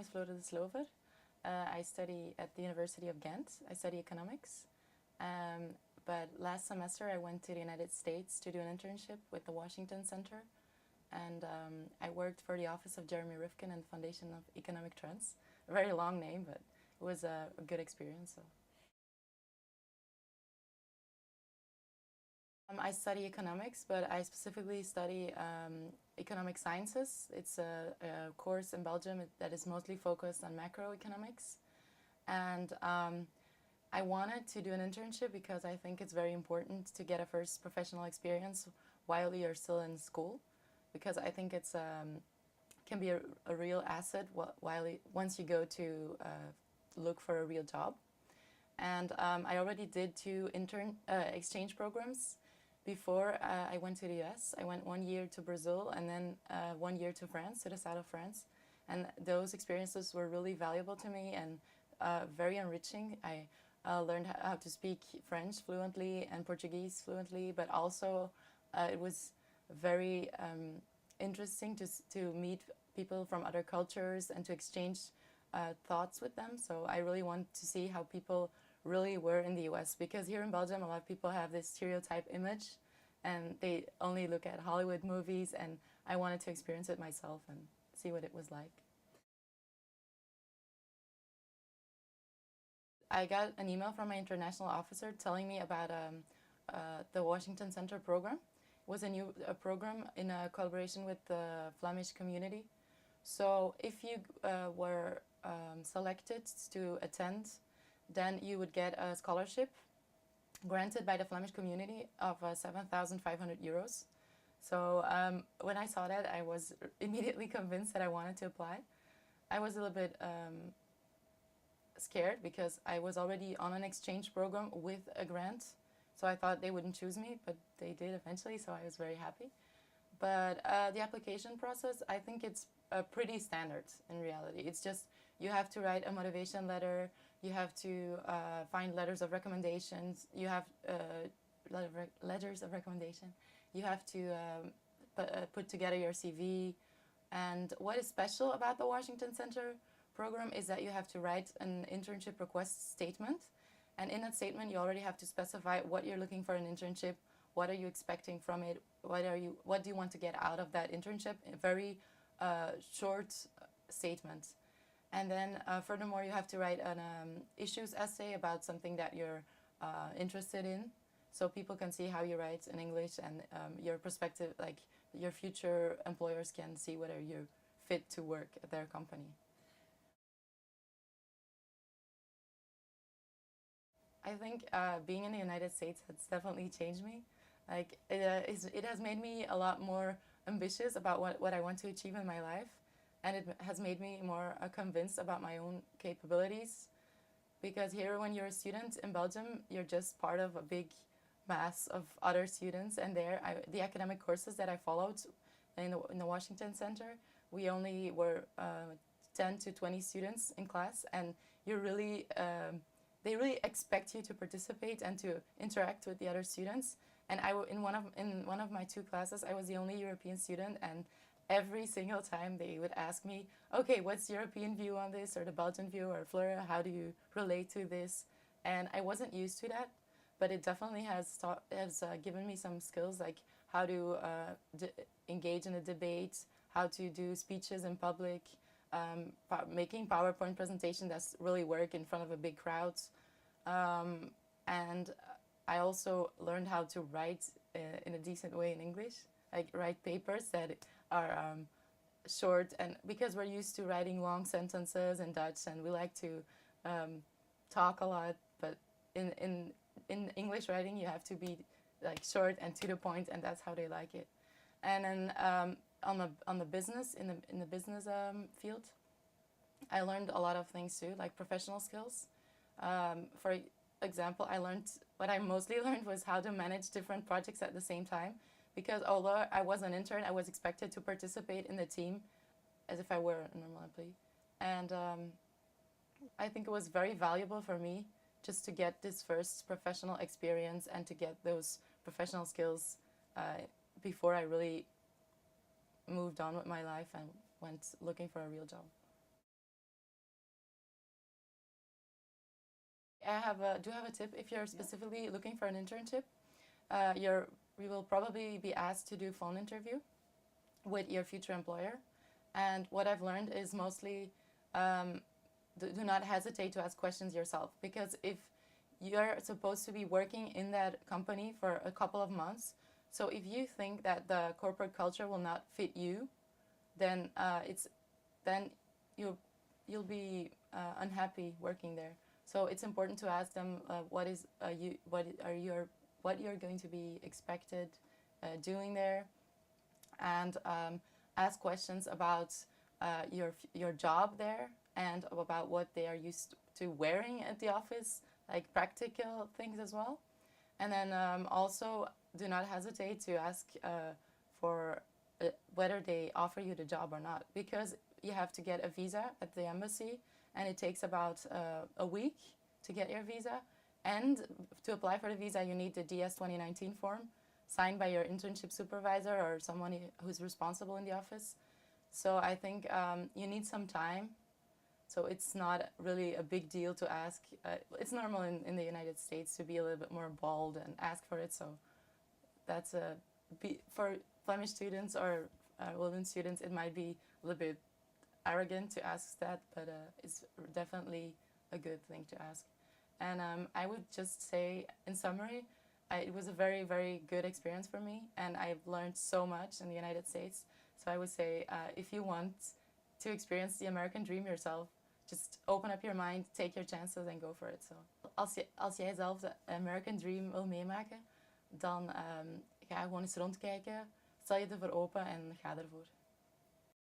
is Flore De Sloover. I study at the University of Ghent. I study economics. But last semester I went to the United States to do an internship with the Washington Center. And I worked for the office of Jeremy Rifkin and the Foundation of Economic Trends. A very long name, but it was a good experience. So. I study economics, but I specifically study economic sciences. It's a course in Belgium that is mostly focused on macroeconomics. And I wanted to do an internship because I think it's very important to get a first professional experience while you're still in school, because I think it's can be a real asset once you go to look for a real job. And I already did 2 exchange programs before I went to the US. I went 1 year to Brazil and then 1 year to France, to the south of France. And those experiences were really valuable to me and very enriching. I learned how to speak French fluently and Portuguese fluently, but also it was very interesting to meet people from other cultures and to exchange thoughts with them. So I really want to see how people really were in the US, because here in Belgium a lot of people have this stereotype image and they only look at Hollywood movies, and I wanted to experience it myself and see what it was like. I got an email from my international officer telling me about the Washington Center program. It was a program in a collaboration with the Flemish community. So if you were selected to attend, then you would get a scholarship granted by the Flemish community of 7,500 euros. So when I saw that, I was immediately convinced that I wanted to apply. I was a little bit scared because I was already on an exchange program with a grant. So I thought they wouldn't choose me, but they did eventually, so I was very happy. But the application process, I think it's pretty standard in reality. It's just you have to write a motivation letter, you have to find letters of recommendations, you have letters of recommendation, you have to put together your CV. And what is special about the Washington Center program is that you have to write an internship request statement. And in that statement, you already have to specify what you're looking for in an internship, what are you expecting from it, what do you want to get out of that internship, a very short statement. And then furthermore, you have to write an issues essay about something that you're interested in, so people can see how you write in English, and your perspective, like your future employers can see whether you're fit to work at their company. I think being in the United States has definitely changed me. Like it has made me a lot more ambitious about what I want to achieve in my life, and it has made me more convinced about my own capabilities. Because here, when you're a student in Belgium, you're just part of a big mass of other students, and the academic courses that I followed in the Washington Center, we only were 10 to 20 students in class, and you're really they really expect you to participate and to interact with the other students. And in one of my 2 classes, I was the only European student, and every single time they would ask me, okay, what's the European view on this, or the Belgian view, or Flora, how do you relate to this? And I wasn't used to that, but it definitely has given me some skills, like how to engage in a debate, how to do speeches in public, making PowerPoint presentation that's really work in front of a big crowd. And I also learned how to write in a decent way in English, like write papers that are short, and because we're used to writing long sentences in Dutch and we like to talk a lot, but in English writing you have to be like short and to the point, and that's how they like it. And then on the business in the business field, I learned a lot of things too, like professional skills. For example, what I mostly learned was how to manage different projects at the same time, because although I was an intern, I was expected to participate in the team as if I were a normal employee. And I think it was very valuable for me just to get this first professional experience and to get those professional skills before I really moved on with my life and went looking for a real job. Do have a tip. If you're specifically looking for an internship, you will probably be asked to do a phone interview with your future employer. And what I've learned is mostly do not hesitate to ask questions yourself, because if you're supposed to be working in that company for a couple of months, so if you think that the corporate culture will not fit you, then then you'll be unhappy working there. So it's important to ask them what you're going to be expected doing there, and ask questions about your job there, and about what they are used to wearing at the office, like practical things as well. And then also do not hesitate to ask for whether they offer you the job or not, because you have to get a visa at the embassy, and it takes about a week to get your visa. And to apply for the visa, you need the DS 2019 form signed by your internship supervisor or someone who's responsible in the office. So I think you need some time. So it's not really a big deal to ask. It's normal in the United States to be a little bit more bold and ask for it. So that's for Flemish students or Walloon students, it might be a little bit arrogant to ask that, but it's definitely a good thing to ask. And I would just say, in summary, it was a very, very good experience for me, and I've learned so much in the United States. So I would say, if you want to experience the American dream yourself, just open up your mind, take your chances and go for it. So, als jij zelf de American dream wil meemaken, dan ga gewoon eens rondkijken, stel je ervoor open en ga ervoor.